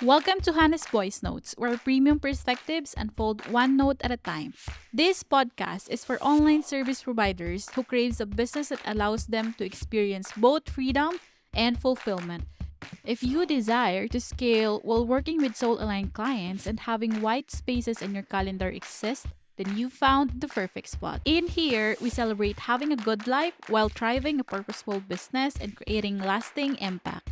Welcome to Hanna's Voice Notes, where premium perspectives unfold one note at a time. This podcast is for online service providers who craves a business that allows them to experience both freedom and fulfillment. If you desire to scale while working with soul-aligned clients and having white spaces in your calendar exist, then you found the perfect spot. In here, we celebrate having a good life while thriving a purposeful business and creating lasting impact.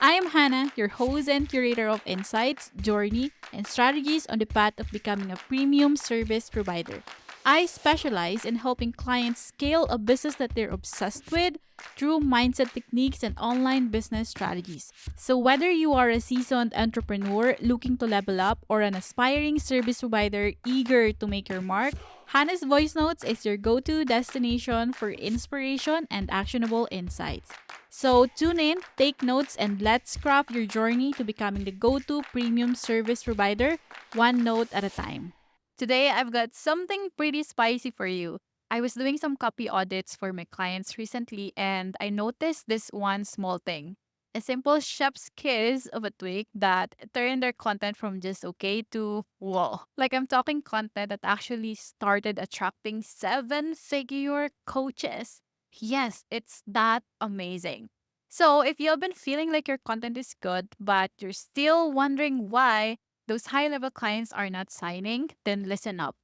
I am Hannah, your host and curator of insights, journey, and strategies on the path of becoming a premium service provider. I specialize in helping clients scale a business that they're obsessed with through mindset techniques and online business strategies. So, whether you are a seasoned entrepreneur looking to level up or an aspiring service provider eager to make your mark, Hannah's Voice Notes is your go to destination for inspiration and actionable insights. So tune in, take notes, and let's craft your journey to becoming the go-to premium service provider, one note at a time. Today, I've got something pretty spicy for you. I was doing some copy audits for my clients recently, and I noticed this one small thing. A simple chef's kiss of a tweak that turned their content from just okay to whoa. Like I'm talking content that actually started attracting seven-figure coaches. Yes, it's that amazing. So, if you have been feeling like your content is good, but you're still wondering why those high level clients are not signing, then listen up.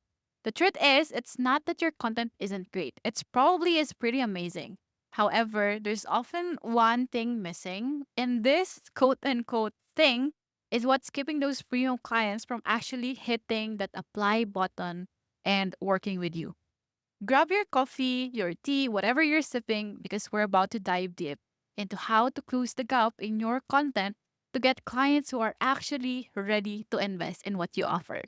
The truth is, it's not that your content isn't great, it's probably is pretty amazing. However, there's often one thing missing, and this quote unquote thing is what's keeping those premium clients from actually hitting that apply button and working with you. Grab your coffee, your tea, whatever you're sipping, because we're about to dive deep into how to close the gap in your content to get clients who are actually ready to invest in what you offer.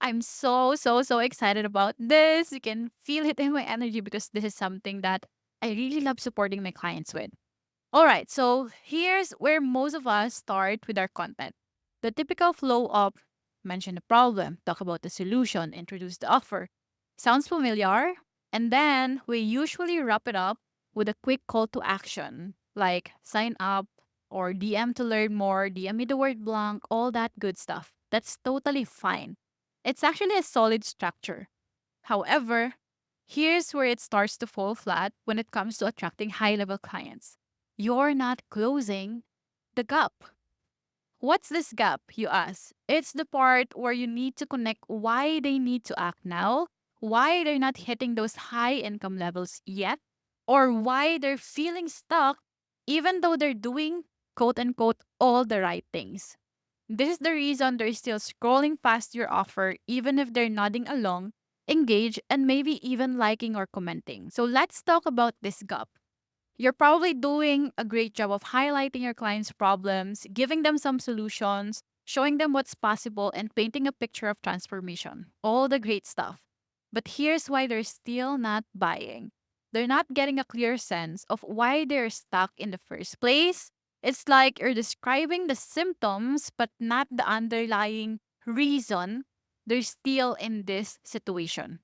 I'm so excited about this. You can feel it in my energy because this is something that I really love supporting my clients with. All right, so here's where most of us start with our content. The typical flow of mention the problem, talk about the solution, introduce the offer. Sounds familiar? And then we usually wrap it up with a quick call to action, like sign up or DM to learn more, DM me the word blank, all that good stuff. That's totally fine. It's actually a solid structure. However, here's where it starts to fall flat when it comes to attracting high level clients. You're not closing the gap. What's this gap, you ask? It's the part where you need to connect why they need to act now, why they're not hitting those high income levels yet, or why they're feeling stuck even though they're doing quote unquote all the right things. This is the reason they're still scrolling past your offer even if they're nodding along, engaged, and maybe even liking or commenting. So let's talk about this gap. You're probably doing a great job of highlighting your clients' problems, giving them some solutions, showing them what's possible, and painting a picture of transformation. All the great stuff. But here's why they're still not buying. They're not getting a clear sense of why they're stuck in the first place. It's like you're describing the symptoms, but not the underlying reason they're still in this situation.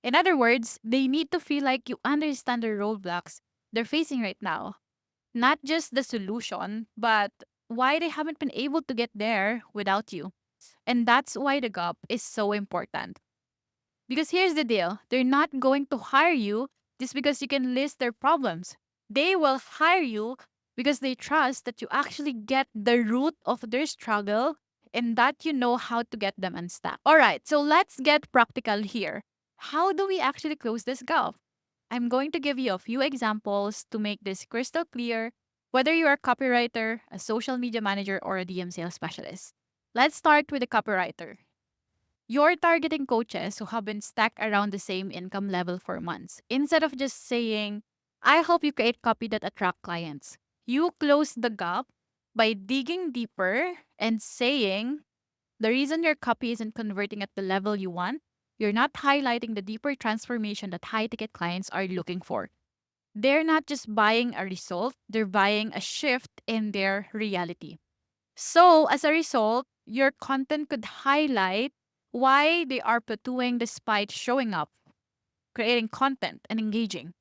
In other words, they need to feel like you understand the roadblocks they're facing right now. Not just the solution, but why they haven't been able to get there without you. And that's why the gap is so important. Because here's the deal, they're not going to hire you just because you can list their problems. They will hire you because they trust that you actually get the root of their struggle and that you know how to get them unstuck. All right, so let's get practical here. How do we actually close this gap? I'm going to give you a few examples to make this crystal clear, whether you're a copywriter, a social media manager, or a DM sales specialist. Let's start with the copywriter. You're targeting coaches who have been stuck around the same income level for months. Instead of just saying, I help you create copy that attract clients, you close the gap by digging deeper and saying, the reason your copy isn't converting at the level you want, you're not highlighting the deeper transformation that high ticket clients are looking for. They're not just buying a result, they're buying a shift in their reality. So, as a result, your content could highlight why they are plateauing despite showing up, creating content, and engaging.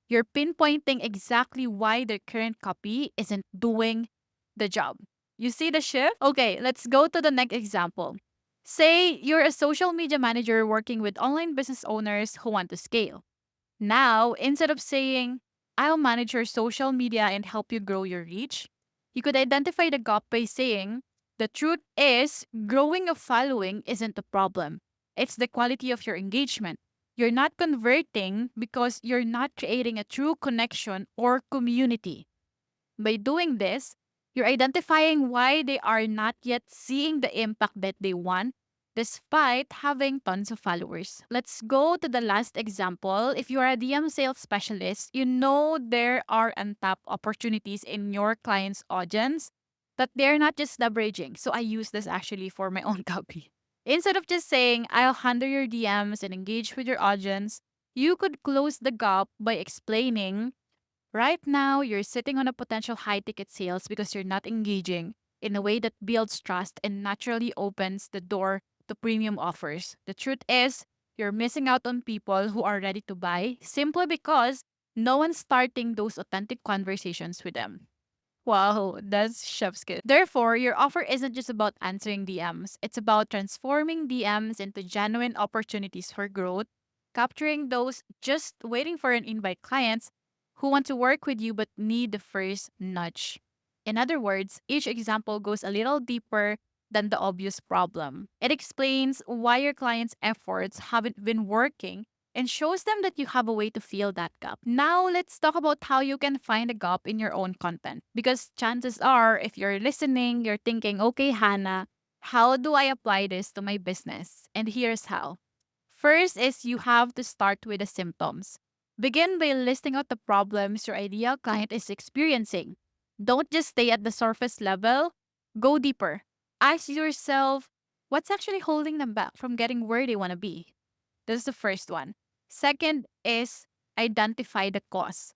You're pinpointing exactly why their current copy isn't doing the job. You see the shift? Okay, let's go to the next example. Say you're a social media manager working with online business owners who want to scale. Now, instead of saying, I'll manage your social media and help you grow your reach, you could identify the gap by saying, the truth is, growing a following isn't the problem. It's the quality of your engagement. You're not converting because you're not creating a true connection or community. By doing this, you're identifying why they are not yet seeing the impact that they want despite having tons of followers. Let's go to the last example. If you are a DM sales specialist, you know there are untapped opportunities in your client's audience that they're not just leveraging. So I use this actually for my own copy. Instead of just saying, I'll handle your DMs and engage with your audience, you could close the gap by explaining right now, you're sitting on a potential high ticket sales because you're not engaging in a way that builds trust and naturally opens the door to premium offers. The truth is, you're missing out on people who are ready to buy simply because no one's starting those authentic conversations with them. Wow, that's chef's kiss. Therefore, your offer isn't just about answering DMs. It's about transforming DMs into genuine opportunities for growth, capturing those just waiting for an invite clients who want to work with you but need the first nudge. In other words, each example goes a little deeper than the obvious problem. It explains why your clients' efforts haven't been working and shows them that you have a way to fill that gap. Now, let's talk about how you can find a gap in your own content. Because chances are, if you're listening, you're thinking, okay, Hannah, how do I apply this to my business? And here's how. First is you have to start with the symptoms. Begin by listing out the problems your ideal client is experiencing. Don't just stay at the surface level, go deeper. Ask yourself, what's actually holding them back from getting where they want to be? That's the first one. Second is identify the cause.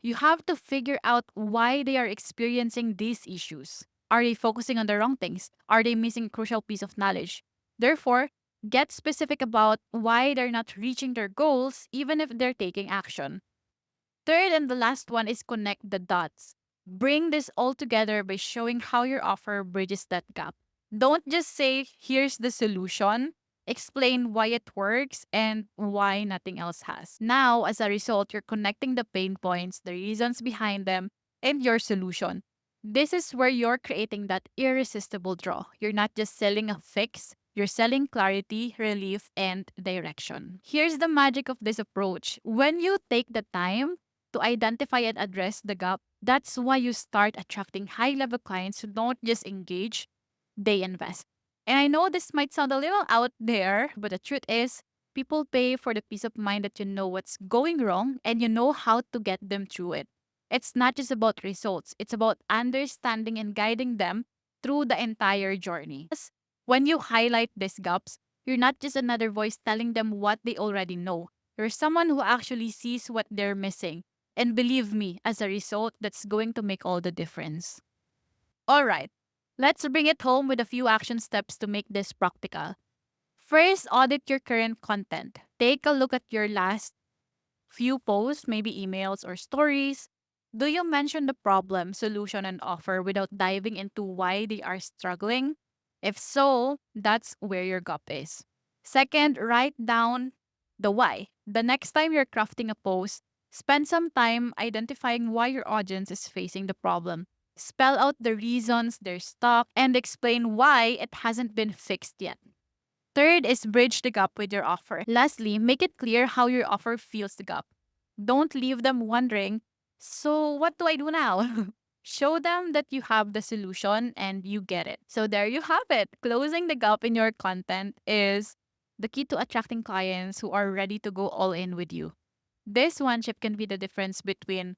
You have to figure out why they are experiencing these issues. Are they focusing on the wrong things? Are they missing a crucial piece of knowledge? Therefore, get specific about why they're not reaching their goals, even if they're taking action. Third and the last one is connect the dots. Bring this all together by showing how your offer bridges that gap. Don't just say, here's the solution. Explain why it works and why nothing else has. Now, as a result, you're connecting the pain points, the reasons behind them, and your solution. This is where you're creating that irresistible draw. You're not just selling a fix, you're selling clarity, relief, and direction. Here's the magic of this approach. When you take the time to identify and address the gap, that's why you start attracting high level clients who don't just engage, they invest. And I know this might sound a little out there, but the truth is, people pay for the peace of mind that you know what's going wrong and you know how to get them through it. It's not just about results, it's about understanding and guiding them through the entire journey. When you highlight these gaps, you're not just another voice telling them what they already know. You're someone who actually sees what they're missing. And believe me, as a result, that's going to make all the difference. All right, let's bring it home with a few action steps to make this practical. First, audit your current content. Take a look at your last few posts, maybe emails or stories. Do you mention the problem, solution, and offer without diving into why they are struggling? If so, that's where your gap is. Second, write down the why. The next time you're crafting a post, spend some time identifying why your audience is facing the problem. Spell out the reasons they're stuck and explain why it hasn't been fixed yet. Third is bridge the gap with your offer. Lastly, make it clear how your offer fills the gap. Don't leave them wondering, so what do I do now? Show them that you have the solution and you get it. So there you have it. Closing the gap in your content is the key to attracting clients who are ready to go all in with you. This one chip can be the difference between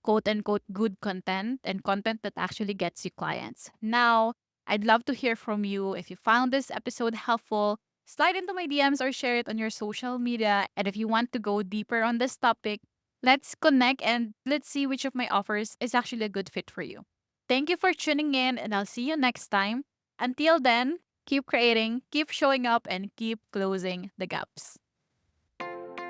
quote unquote good content and content that actually gets you clients. Now, I'd love to hear from you. If you found this episode helpful, slide into my DMs or share it on your social media. And if you want to go deeper on this topic, let's connect and let's see which of my offers is actually a good fit for you. Thank you for tuning in, and I'll see you next time. Until then, keep creating, keep showing up, and keep closing the gaps.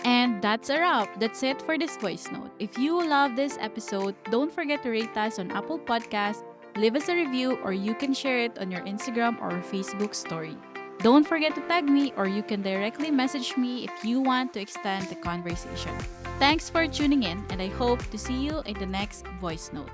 And that's a wrap. That's it for this voice note. If you love this episode, don't forget to rate us on Apple Podcasts Leave us a review or you can share it on your Instagram or Facebook story. Don't forget to tag me or you can directly message me if you want to extend the conversation. Thanks for tuning in and I hope to see you in the next voice note.